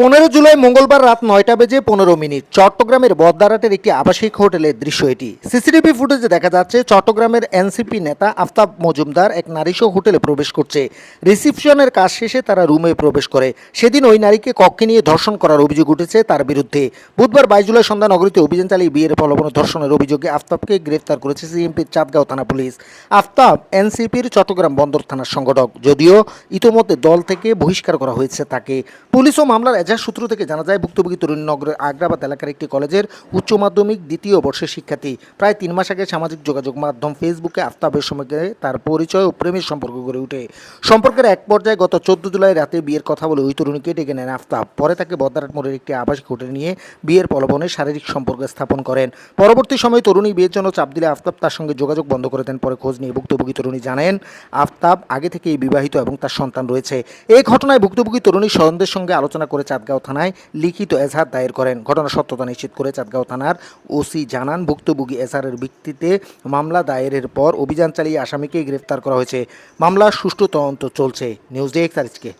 15 জুলাই মঙ্গলবার রাত 9:15 চট্টগ্রামের বদ্দারহাটের একটি আবাসিক হোটেলের দৃশ্য এটি। সিসিটিভি ফুটেজে দেখা যাচ্ছে চট্টগ্রামের এনসিপি নেতা আফতাব মজুমদার এক নারীসহ হোটেলে প্রবেশ করছে। রিসিপশনের কাজ শেষে তারা রুমে প্রবেশ করে। সেদিন ওই নারীকে কক্ষে নিয়ে ধর্ষণ করার অভিযোগ উঠেছে তার বিরুদ্ধে। বুধবার 22 জুলাই সন্ধ্যা নগরীতে অভিযান চালিয়ে বিয়ের প্রলোভনে ধর্ষণের অভিযোগে আফতাবকে গ্রেফতার করেছে সিএমপির চাঁদগাঁও থানা পুলিশ। আফতাব এনসিপির চট্টগ্রাম বন্দর থানার সংগঠক, যদিও ইতোমধ্যে দল থেকে বহিষ্কার করা হয়েছে তাকে। পুলিশ ও মামলার এজাহার সূত্র থেকে জানা যায়, ভুক্তভোগী তরুণী নগরের আগ্রাবাদ এলাকার একটি কলেজের উচ্চ মাধ্যমিক দ্বিতীয় বর্ষের শিক্ষার্থী। প্রায় 3 মাস আগে সামাজিক যোগাযোগ মাধ্যম ফেসবুকে আফতাবের সঙ্গে তার পরিচয় ও প্রেমের সম্পর্ক গড়ে ওঠে। সম্পর্কের এক পর্যায়ে গত 14 জুলাই রাতে বিয়ের কথা বলে ওই তরুণীকে ডেকে নেন আফতাব। পরে তাকে বদ্দারহাট মোড়ের একটি আবাসিক হোটেলে নিয়ে বিয়ের প্রলোভনে শারীরিক সম্পর্ক স্থাপন করেন। পরবর্তী সময়ে তরুণী বিয়ের জন্য চাপ দিলে আফতাব তার সঙ্গে যোগাযোগ বন্ধ করে দেন। পরে খোঁজ নিয়ে ভুক্তভোগী তরুণী জানেন আফতাব আগে থেকেই বিবাহিত এবং তার সন্তান রয়েছে। এই ঘটনায় ভুক্তভোগী তরুণী স্বজনদের সঙ্গে আলোচনা করে চাঁদগাঁও থানায় লিখিত এজাহার দায়ের করেন। ঘটনার সত্যতা নিশ্চিত করে চাঁদগাঁও থানার ওসি জানান, ভুক্তভোগী এজাহারের ভিত্তিতে মামলা দায়েরের পর অভিযান চালিয়ে আসামিকে গ্রেফতার করা হয়েছে। মামলার সুষ্ঠু তদন্ত চলছে। নিউজ ডেস্ক আজকে।